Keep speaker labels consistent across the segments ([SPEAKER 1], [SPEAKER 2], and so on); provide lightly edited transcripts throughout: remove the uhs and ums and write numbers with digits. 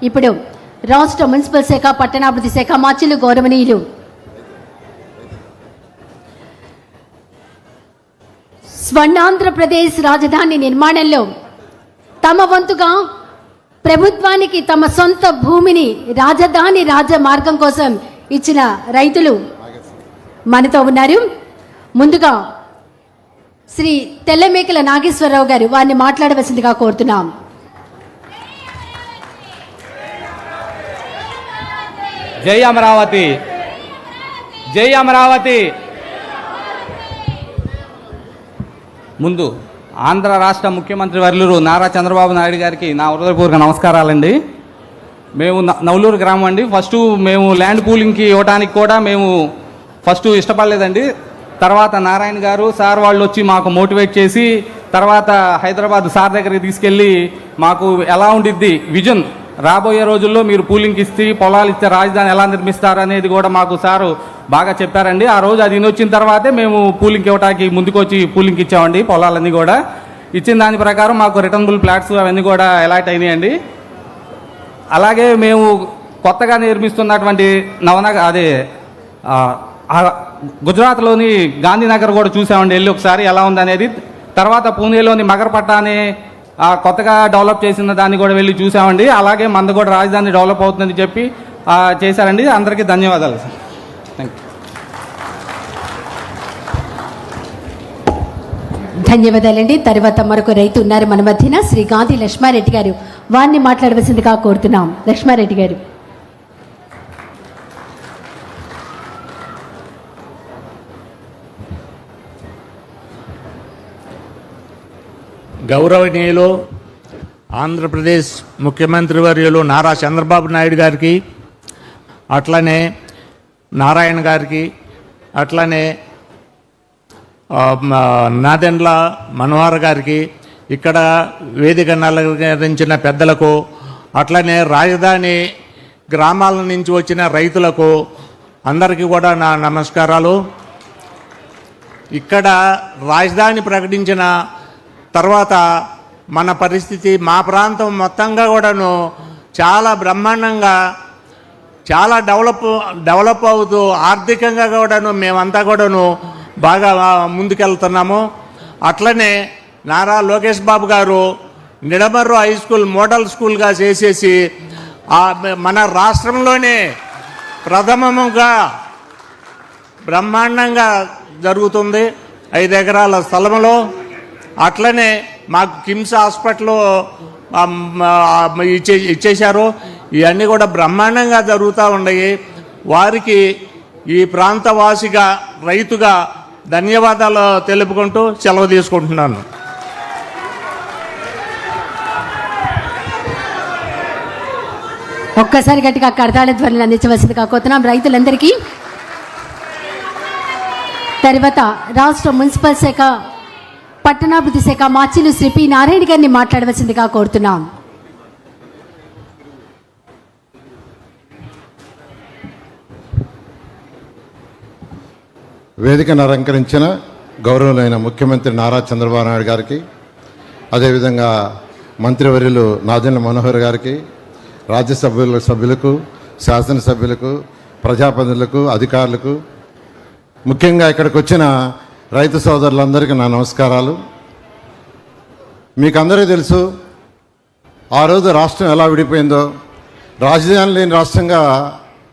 [SPEAKER 1] ఇప్పుడు రాష్ట్ర మున్సిపల్ శాఖ పట్టణాభివృద్ధి శాఖ మాచిలు గౌరవనీయులు స్వర్ణాంధ్రప్రదేశ్ రాజధాని నిర్మాణంలో తమ వంతుగా ప్రభుత్వానికి తమ సొంత భూమిని రాజధాని రాజమార్గం కోసం ఇచ్చిన రైతులు మనతో ఉన్నారు. ముందుగా శ్రీ తెల్లమేకల నాగేశ్వరరావు గారు వారిని మాట్లాడవలసిందిగా కోరుతున్నాం.
[SPEAKER 2] జై అమరావతి, జై అమరావతి. ముందు ఆంధ్ర రాష్ట్ర ముఖ్యమంత్రి వర్యులు నారా చంద్రబాబు నాయుడు గారికి నా హృదయపూర్వక నమస్కారాలండి. మేము నవలూరు గ్రామం అండి. ఫస్ట్ మేము ల్యాండ్ పూలింగ్కి ఇవ్వడానికి కూడా మేము ఫస్ట్ ఇష్టపడలేదండి. తర్వాత నారాయణ గారు సార్ వాళ్ళు వచ్చి మాకు మోటివేట్ చేసి తర్వాత హైదరాబాద్ సార్ దగ్గరికి తీసుకెళ్ళి మాకు ఎలా ఉండిద్ది విజన్, రాబోయే రోజుల్లో మీరు పూలింగ్కి ఇస్తే పొలాలు ఇస్తే రాజధాని ఎలా నిర్మిస్తారు అనేది కూడా మాకు సారు బాగా చెప్పారండి. ఆ రోజు అది వచ్చిన తర్వాతే మేము పూలింగ్కి ఇవ్వడానికి ముందుకొచ్చి పూలింగ్కి ఇచ్చామండి. పొలాలన్నీ కూడా ఇచ్చిన దాని ప్రకారం మాకు రిటర్నబుల్ ప్లాట్స్ అవన్నీ కూడా అలాట్ అయినాయండి. అలాగే మేము కొత్తగా నిర్మిస్తున్నటువంటి గుజరాత్లోని గాంధీనగర్ కూడా చూసామండి వెళ్ళి ఒకసారి ఎలా ఉందనేది. తర్వాత పూణేలోని మగర్పట్ట అనే కొత్తగా డెవలప్ చేసిన దాన్ని కూడా వెళ్ళి చూసామండి. అలాగే మంద కూడా రాజధాని డెవలప్ అవుతుందని చెప్పి చేశారండి. అందరికీ ధన్యవాదాలు సార్. Thank you.
[SPEAKER 1] ధన్యవాదాలండి. తర్వాత మరొక రైతు ఉన్నారు మన మధ్యన, శ్రీ గాంధీ లక్ష్మారెడ్డి గారు. వారిని మాట్లాడవలసిందిగా కోరుతున్నాం. లక్ష్మారెడ్డి గారు.
[SPEAKER 3] గౌరవనీయులు ఆంధ్రప్రదేశ్ ముఖ్యమంత్రి వర్యులు నారా చంద్రబాబు నాయుడు గారికి, అట్లనే నారాయణ గారికి, అట్లనే నాదెండ్ల మనోహర్ గారికి, ఇక్కడ వేదికను అలంకరించిన పెద్దలకు, అట్లనే రాజధాని గ్రామాల నుంచి వచ్చిన రైతులకు అందరికీ కూడా నా నమస్కారాలు. ఇక్కడ రాజధాని ప్రకటించిన తర్వాత మన పరిస్థితి మా ప్రాంతం మొత్తంగా కూడాను చాలా బ్రహ్మాండంగా చాలా డెవలప్ అవుతూ ఆర్థికంగా కూడాను మేమంతా కూడాను బాగా ముందుకెళ్తున్నాము. అట్లనే నారా లోకేష్ బాబు గారు నిడమర్రు హై స్కూల్ మోడల్ స్కూల్గా చేసేసి మన రాష్ట్రంలోనే ప్రథమముగా బ్రహ్మాండంగా జరుగుతుంది 5 ఎకరాల స్థలంలో. అట్లనే మాకు కిమ్స్ హాస్పిటల్ ఇచ్చేశారు. ఇవన్నీ కూడా బ్రహ్మాండంగా జరుగుతూ ఉన్నాయి. వారికి ఈ ప్రాంతవాసిగా రైతుగా ధన్యవాదాలు తెలుపుకుంటూ సెలవు తీసుకుంటున్నాను.
[SPEAKER 1] ఒక్కసారి గట్టిగా కరతాళ ధ్వనులు అందించవలసిందిగా కోరుతున్నాం రైతులందరికీ. తర్వాత రాష్ట్ర మున్సిపల్ శాఖ పట్టణాభివృద్ధి శాఖ మాచిలు శ్రీ పి నారాయణ గారిని మాట్లాడవలసిందిగా కోరుతున్నాం.
[SPEAKER 4] వేదికను అలంకరించిన గౌరవులైన ముఖ్యమంత్రి నారా చంద్రబాబు నాయుడు గారికి, అదేవిధంగా మంత్రివర్యులు నాదెండ్ల మనోహర్ గారికి, సభ్యులకు, శాసనసభ్యులకు, ప్రజాప్రతినిధులకు, అధికారులకు, ముఖ్యంగా ఇక్కడికి వచ్చిన రైతు సోదరులందరికీ నా నమస్కారాలు. మీకు అందరికీ తెలుసు ఆ రోజు రాష్ట్రం ఎలా విడిపోయిందో. రాజధాని లేని రాష్ట్రంగా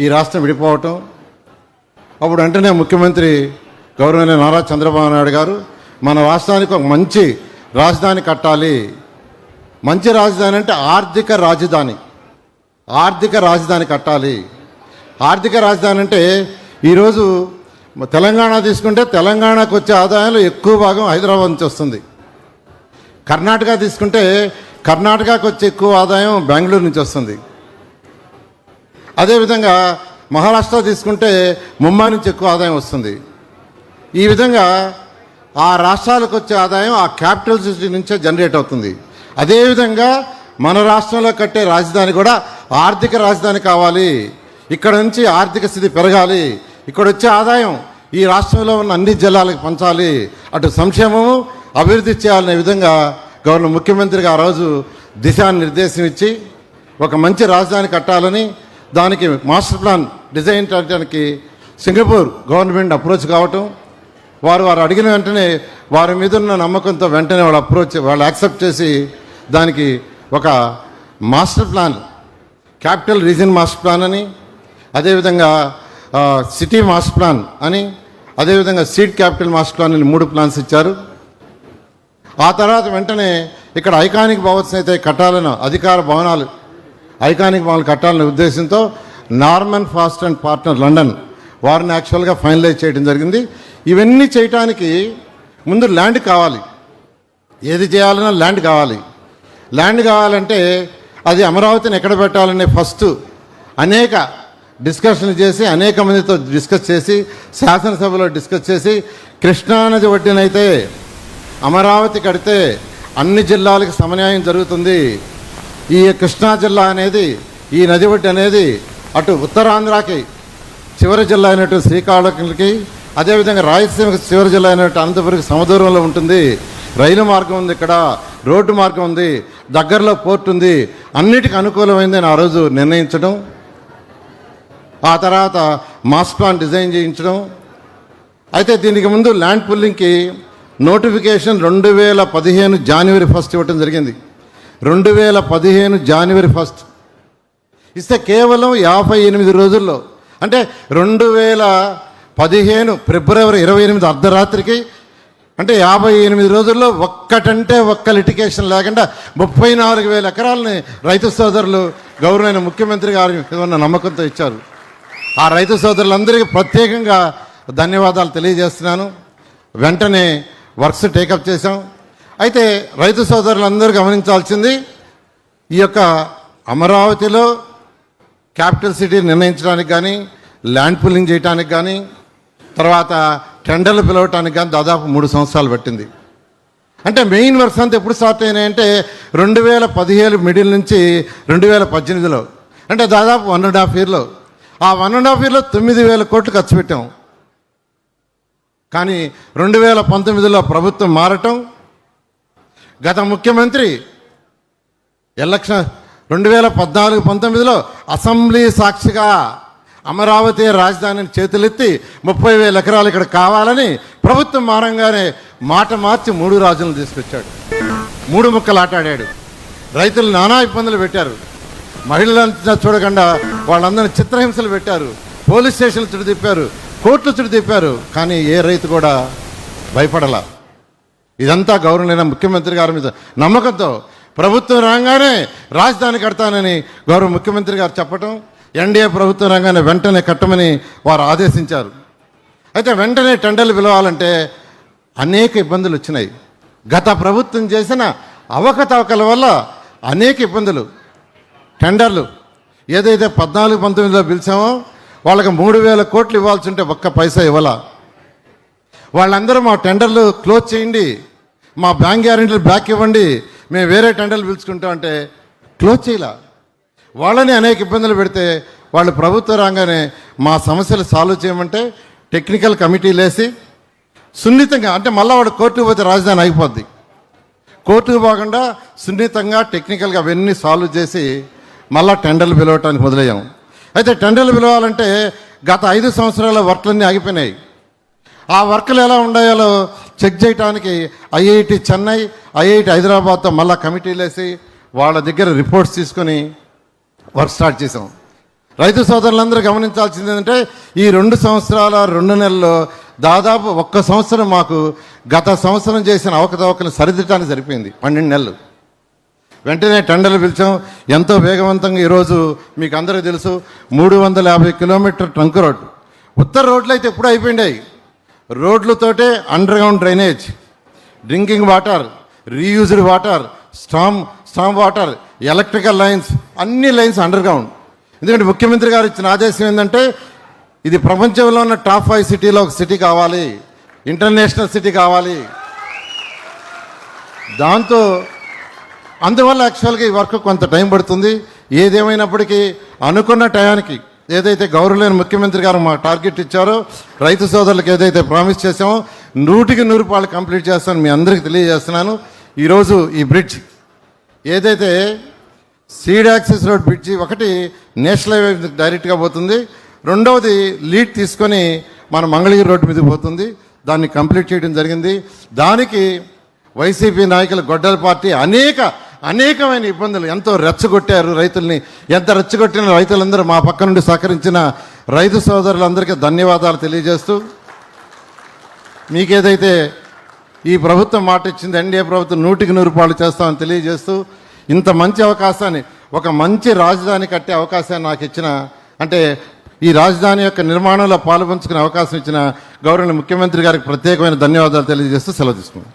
[SPEAKER 4] ఈ రాష్ట్రం విడిపోవటం. అప్పుడు వెంటనే ముఖ్యమంత్రి గౌరవనీయ నారా చంద్రబాబు నాయుడు గారు మన రాష్ట్రానికి ఒక మంచి రాజధాని కట్టాలి. మంచి రాజధాని అంటే ఆర్థిక రాజధాని కట్టాలి. ఆర్థిక రాజధాని అంటే ఈరోజు తెలంగాణ తీసుకుంటే తెలంగాణకు వచ్చే ఆదాయంలో ఎక్కువ భాగం హైదరాబాద్ నుంచి వస్తుంది. కర్ణాటక తీసుకుంటే కర్ణాటకకు వచ్చే ఎక్కువ ఆదాయం బెంగళూరు నుంచి వస్తుంది. అదేవిధంగా మహారాష్ట్ర తీసుకుంటే ముంబై నుంచి ఎక్కువ ఆదాయం వస్తుంది. ఈ విధంగా ఆ రాష్ట్రాలకు వచ్చే ఆదాయం ఆ క్యాపిటల్ సిటీ నుంచే జనరేట్ అవుతుంది. అదేవిధంగా మన రాష్ట్రంలో కట్టే రాజధాని కూడా ఆర్థిక రాజధాని కావాలి. ఇక్కడ నుంచి ఆర్థిక స్థితి పెరగాలి. ఇక్కడ వచ్చే ఆదాయం ఈ రాష్ట్రంలో ఉన్న అన్ని జిల్లాలకు పంచాలి. అటు సంక్షేమము అభివృద్ధి చేయాలనే విధంగా గవర్నర్ ముఖ్యమంత్రిగా ఆ రోజు దిశానిర్దేశం ఇచ్చి ఒక మంచి రాజధాని కట్టాలని దానికి మాస్టర్ ప్లాన్ డిజైన్ చేయడానికి సింగపూర్ గవర్నమెంట్ అప్రోచ్ కావటం, వారు అడిగిన వెంటనే వారి మీద ఉన్న నమ్మకంతో వెంటనే వాళ్ళు యాక్సెప్ట్ చేసి దానికి ఒక master plan, capital region master plan అని, అదేవిధంగా సిటీ మాస్టర్ ప్లాన్ అని, అదేవిధంగా సీడ్ క్యాపిటల్ మాస్టర్ ప్లాన్ అని 3 ప్లాన్స్ ఇచ్చారు. ఆ తర్వాత వెంటనే ఇక్కడ ఐకానిక్ భవన్స్ అయితే కట్టాలని అధికార భవనాలు ఐకానిక్ భవనాలు కట్టాలనే ఉద్దేశంతో Norman fast and partner London వారిని యాక్చువల్గా ఫైనలైజ్ చేయడం జరిగింది. ఇవన్నీ చేయటానికి ముందు ల్యాండ్ కావాలి. ఏది చేయాలన్నా ల్యాండ్ కావాలి. ల్యాండ్ కావాలంటే అది అమరావతిని ఎక్కడ పెట్టాలనే ఫస్ట్ అనేక డిస్కషన్లు చేసి అనేక మందితో డిస్కస్ చేసి శాసనసభలో డిస్కస్ చేసి కృష్ణానది ఒడ్డునైతే అమరావతి కడితే అన్ని జిల్లాలకు సమన్యాయం జరుగుతుంది. ఈ కృష్ణా జిల్లా అనేది, ఈ నది ఒడ్డు అనేది అటు ఉత్తరాంధ్రకి చివరి జిల్లా అయినట్టు శ్రీకాకుళంకి, అదేవిధంగా రాయలసీమకి చివరి జిల్లా అయినట్టు అనంతపురంకి సమదూరంలో ఉంటుంది. రైలు మార్గం ఉంది, ఇక్కడ రోడ్డు మార్గం ఉంది, దగ్గరలో పోర్ట్ ఉంది, అన్నిటికీ అనుకూలమైందని ఆ రోజు నిర్ణయించడం, ఆ తర్వాత మాస్టర్ ప్లాన్ డిజైన్ చేయించడం. అయితే దీనికి ముందు ల్యాండ్ పుల్లింగ్కి నోటిఫికేషన్ 2015 జనవరి 1 ఇవ్వటం జరిగింది. 2015 జనవరి 1 ఇస్తే కేవలం 58 రోజుల్లో, అంటే 2015 ఫిబ్రవరి 28 అర్ధరాత్రికి, అంటే 58 రోజుల్లో ఒక్కటంటే ఒక్క లిటికేషన్ లేకుండా 34,000 ఎకరాలని రైతు సోదరులు గౌరవైన ముఖ్యమంత్రి గారి ఉన్న నమ్మకంతో ఇచ్చారు. ఆ రైతు సోదరులందరికీ ప్రత్యేకంగా ధన్యవాదాలు తెలియజేస్తున్నాను. వెంటనే వర్క్స్ టేకప్ చేశాం. అయితే రైతు సోదరులందరూ గమనించాల్సింది, ఈ యొక్క అమరావతిలో క్యాపిటల్ సిటీ నిర్ణయించడానికి కానీ, ల్యాండ్ పూలింగ్ చేయడానికి కానీ, తర్వాత టెండర్లు పిలవటానికి కానీ దాదాపు 3 సంవత్సరాలు పట్టింది. అంటే మెయిన్ వర్క్స్ అంతా ఎప్పుడు స్టార్ట్ అయినాయంటే 2017 మిడిల్ నుంచి 2018లో, అంటే దాదాపు 1.5 ఇయర్లో. ఆ 1.5 ఇయర్లో 9,000 కోట్లు ఖర్చు పెట్టాం. కానీ 2019లో ప్రభుత్వం మారటం, గత ముఖ్యమంత్రి ఎలక్షన్ 2014-19లో అసెంబ్లీ సాక్షిగా అమరావతి రాజధానిని చేతులెత్తి 30,000 ఎకరాలు ఇక్కడ కావాలని ప్రభుత్వం మారంగానే మాట మార్చి 3 రాజులను తీసుకొచ్చాడు. 3 ముక్కలు ఆటాడాడు. రైతులు నానా ఇబ్బందులు పెట్టారు. మహిళలంతా చూడకుండా వాళ్ళందరినీ చిత్రహింసలు పెట్టారు. పోలీస్ స్టేషన్లు చుట్టూ తిప్పారు, కోర్టులు చుట్టూ తిప్పారు. కానీ ఏ రైతు కూడా భయపడలా. ఇదంతా గౌరవనీయ ముఖ్యమంత్రి గారి మీద నమ్మకంతో ప్రభుత్వం రాగానే రాజధాని కడతానని గౌరవ ముఖ్యమంత్రి గారు చెప్పటం, ఎన్డీఏ ప్రభుత్వం రాగానే వెంటనే కట్టమని వారు ఆదేశించారు. అయితే వెంటనే టెండర్లు పిలవాలంటే అనేక ఇబ్బందులు వచ్చినాయి. గత ప్రభుత్వం చేసిన అవకతవకల వల్ల అనేక ఇబ్బందులు. టెండర్లు ఏదైతే 14-19లో పిలిచామో వాళ్ళకి 3,000 కోట్లు ఇవ్వాల్సి ఉంటే ఒక్క పైసా ఇవ్వాల. వాళ్ళందరూ మా టెండర్లు క్లోజ్ చేయండి, మా బ్యాంక్ గ్యారెంటీలు బ్యాక్ ఇవ్వండి, మేము వేరే టెండర్లు పిలుచుకుంటాం అంటే క్లోజ్ చేయాల. వాళ్ళని అనేక ఇబ్బందులు పెడితే వాళ్ళు ప్రభుత్వం రాగానే మా సమస్యలు సాల్వ్ చేయమంటే టెక్నికల్ కమిటీలు వేసి సున్నితంగా, అంటే మళ్ళీ వాడు కోర్టుకు పోతే రాజధాని అయిపోద్ది, కోర్టుకు పోకుండా సున్నితంగా టెక్నికల్గా అవన్నీ సాల్వ్ చేసి మళ్ళీ టెండర్లు పిలవటానికి మొదలయ్యాం. అయితే టెండర్లు పిలవాలంటే గత 5 సంవత్సరాల వర్క్లన్నీ ఆగిపోయినాయి. ఆ వర్క్లు ఎలా ఉన్నాయో చెక్ చేయడానికి ఐఐటి చెన్నై, ఐఐటి హైదరాబాద్తో మళ్ళీ కమిటీలు వేసి వాళ్ళ దగ్గర రిపోర్ట్స్ తీసుకొని వర్క్ స్టార్ట్ చేసాం. రైతు సోదరులందరూ గమనించాల్సింది ఏంటంటే ఈ 2 సంవత్సరాల 2 నెలల్లో దాదాపు 1 సంవత్సరం మాకు గత సంవత్సరం చేసిన అవకతవకలు సరిదిద్దడానికి సరిపోయింది. 12 నెలలు. వెంటనే టెండర్లు పిలిచాం. ఎంతో వేగవంతంగా ఈరోజు మీకు అందరికీ తెలుసు 350 కిలోమీటర్ ట్రంక్ రోడ్. ఉత్తర రోడ్లు అయితే ఎప్పుడు అయిపోయినాయి. రోడ్లతోటే underground drainage, drinking water, reused water, storm water, electrical lines, అన్ని లైన్స్ అండర్ గ్రౌండ్. ఎందుకంటే ముఖ్యమంత్రి గారు ఇచ్చిన ఆదేశం ఏంటంటే ఇది ప్రపంచంలో ఉన్న టాప్ 5 సిటీలో ఒక సిటీ కావాలి, ఇంటర్నేషనల్ సిటీ కావాలి. దాంతో అందువల్ల యాక్చువల్గా ఈ వర్క్ కొంత టైం పడుతుంది. ఏదేమైనప్పటికీ అనుకున్న టయానికి ఏదైతే గౌరవలేని ముఖ్యమంత్రి గారు మా టార్గెట్ ఇచ్చారో, రైతు సోదరులకు ఏదైతే ప్రామిస్ చేసామో 100కి 100 కంప్లీట్ చేస్తాను మీ అందరికీ తెలియజేస్తున్నాను. ఈరోజు ఈ బ్రిడ్జ్ ఏదైతే సీడ్ యాక్సెస్ రోడ్ బ్రిడ్జి ఒకటి నేషనల్ హైవే డైరెక్ట్గా పోతుంది, రెండవది లీడ్ తీసుకొని మన మంగళగిరి రోడ్డు మీదకి పోతుంది. దాన్ని కంప్లీట్ చేయడం జరిగింది. దానికి వైసీపీ నాయకులు గొడ్డల పార్టీ అనేకమైన ఇబ్బందులు ఎంతో రెచ్చగొట్టారు రైతుల్ని. ఎంత రెచ్చగొట్టిన రైతులందరూ మా పక్క నుండి సహకరించిన రైతు సోదరులందరికీ ధన్యవాదాలు తెలియజేస్తూ, మీకేదైతే ఈ ప్రభుత్వం మాట ఇచ్చింది, ఎన్డీఏ ప్రభుత్వం 100% చేస్తామని తెలియజేస్తూ, ఇంత మంచి అవకాశాన్ని, ఒక మంచి రాజధాని కట్టే అవకాశాన్ని నాకు ఇచ్చిన, అంటే ఈ రాజధాని యొక్క నిర్మాణంలో పాలుపంచుకునే అవకాశం ఇచ్చిన గౌరవనీయ ముఖ్యమంత్రి గారికి ప్రత్యేకమైన ధన్యవాదాలు తెలియజేస్తూ సెలవు తీసుకున్నాను.